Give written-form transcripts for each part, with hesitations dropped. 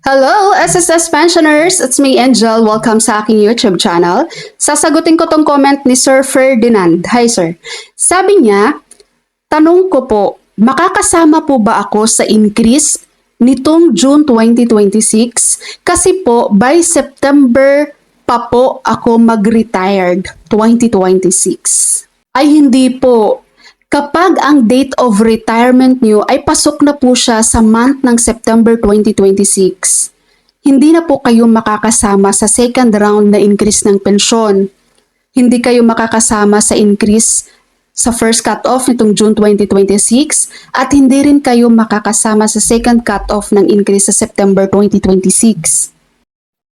Hello, SSS pensioners! It's me, Angel. Welcome sa aking YouTube channel. Sasagutin ko tong comment ni Sir Ferdinand. Hi, sir. Sabi niya, tanong ko po, makakasama po ba ako sa increase nitong June 2026? Kasi po, by September pa po ako mag-retired 2026. Ay hindi po. Kapag ang date of retirement nyo ay pasok na po siya sa month ng September 2026, hindi na po kayo makakasama sa second round na increase ng pensyon. Hindi kayo makakasama sa increase sa first cut-off nitong June 2026 at hindi rin kayo makakasama sa second cut-off ng increase sa September 2026.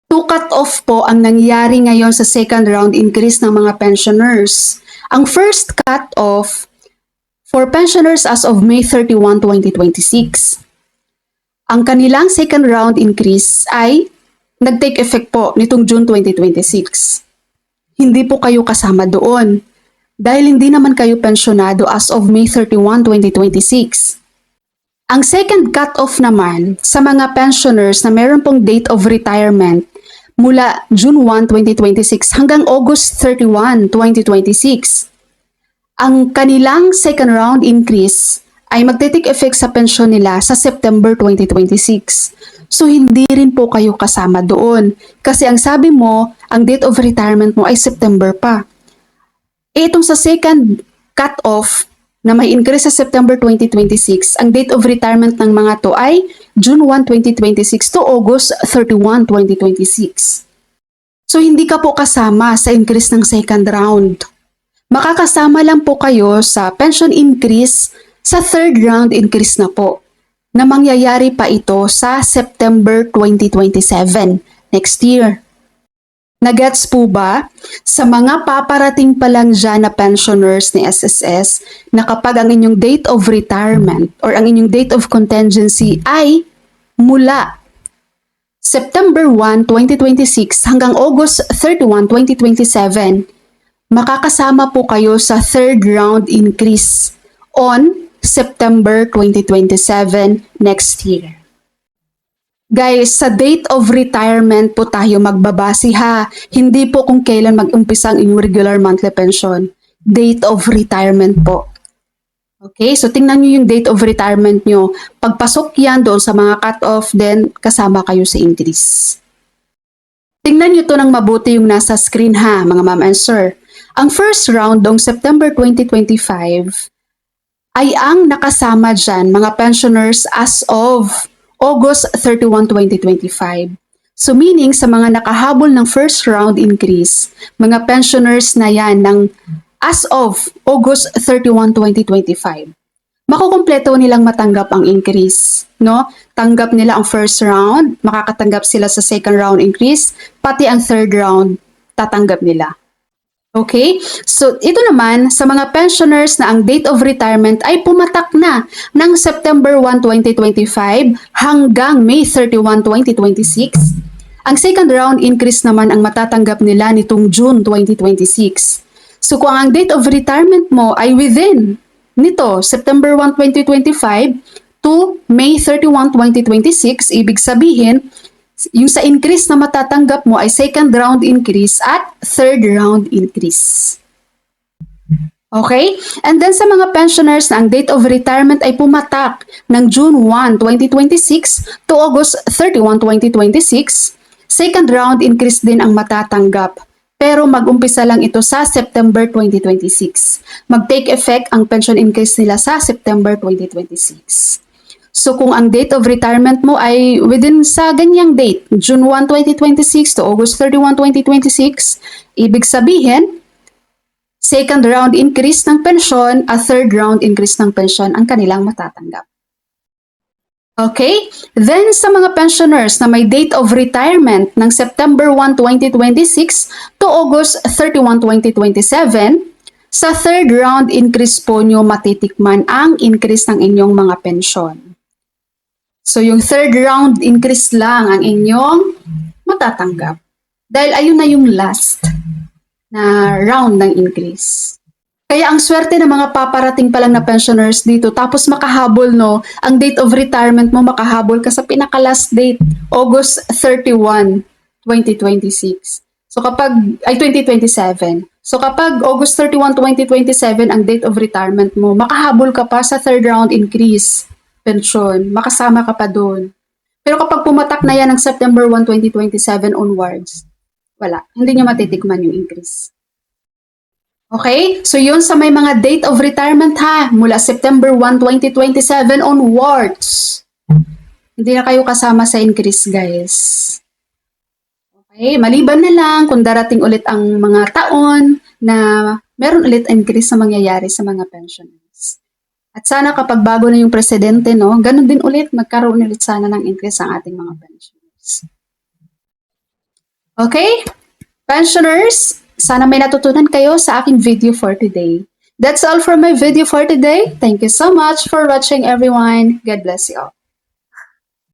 Two cut-off po ang nangyari ngayon sa second round increase ng mga pensioners. Ang first cut-off for pensioners as of May 31, 2026. Ang kanilang second round increase ay nag-take effect po nitong June 2026. Hindi po kayo kasama doon dahil hindi naman kayo pensyonado as of May 31, 2026. Ang second cut-off naman sa mga pensioners na meron pong date of retirement mula June 1, 2026 hanggang August 31, 2026. Ang kanilang second round increase ay magte-take effect sa pensyon nila sa September 2026. So hindi rin po kayo kasama doon kasi ang sabi mo, ang date of retirement mo ay September pa. Itong sa second cut-off na may increase sa September 2026, ang date of retirement ng mga to ay June 1, 2026 to August 31, 2026. So hindi ka po kasama sa increase ng second round. Makakasama lang po kayo sa pension increase sa third round increase na po na mangyayari pa ito sa September 2027 next year. Nagets po ba? Sa mga paparating pa lang dyan na pensioners ni SSS na kapag ang inyong date of retirement or ang inyong date of contingency ay mula September 1, 2026 hanggang August 31, 2027, makakasama po kayo sa third round increase on September 2027 next year. Guys, sa date of retirement po tayo magbabase ha. Hindi po kung kailan mag-umpisa ang inyong regular monthly pension. Date of retirement po. Okay, so tingnan nyo yung date of retirement nyo. Pagpasok yan doon sa mga cut-off, then kasama kayo sa increase. Tingnan nyo to ng mabuti yung nasa screen ha, mga ma'am and sir. Ang first round noong September 2025 ay ang nakasama dyan mga pensioners as of August 31, 2025. So meaning sa mga nakahabol ng first round increase, mga pensioners na yan ng as of August 31, 2025, makukumpleto nilang matanggap ang increase. No? Tanggap nila ang first round, makakatanggap sila sa second round increase, pati ang third round tatanggap nila. Okay? So, ito naman, sa mga pensioners na ang date of retirement ay pumatak na ng September 1, 2025 hanggang May 31, 2026. Ang second round increase naman ang matatanggap nila nitong June 2026. So, kung ang date of retirement mo ay within nito, September 1, 2025 to May 31, 2026, ibig sabihin, yung sa increase na matatanggap mo ay second round increase at third round increase. Okay? And then sa mga pensioners na ang date of retirement ay pumatak ng June 1, 2026 to August 31, 2026, second round increase din ang matatanggap. Pero mag-umpisa lang ito sa September 2026. Mag-take effect ang pension increase nila sa September 2026. So kung ang date of retirement mo ay within sa ganyang date, June 1, 2026 to August 31, 2026, ibig sabihin, second round increase ng pensyon at third round increase ng pensyon ang kanilang matatanggap. Okay? Then sa mga pensioners na may date of retirement ng September 1, 2026 to August 31, 2027, sa third round increase po nyo matitikman ang increase ng inyong mga pensyon. So, yung third round increase lang ang inyong matatanggap. Dahil ayun na yung last na round ng increase. Kaya ang swerte ng mga paparating pa lang na pensioners dito, tapos makahabol, no, ang date of retirement mo, makahabol ka sa pinaka-last date, August 31, 2026. So kapag, ay 2027. So kapag August 31, 2027 ang date of retirement mo, makahabol ka pa sa third round increase pension, makasama ka pa doon. Pero kapag pumatak na yan ng September 1, 2027 onwards, wala, hindi nyo matitikman yung increase. Okay? So yun sa may mga date of retirement ha, mula September 1, 2027 onwards. Hindi na kayo kasama sa increase, guys. Okay? Maliban na lang kung darating ulit ang mga taon na meron ulit increase na mangyayari sa mga pensioners. At sana kapag bago na yung presidente, no, ganun din ulit, magkaroon ulit sana ng increase ang ating mga pensioners. Okay? Pensioners, sana may natutunan kayo sa aking video for today. That's all for my video for today. Thank you so much for watching, everyone. God bless you all.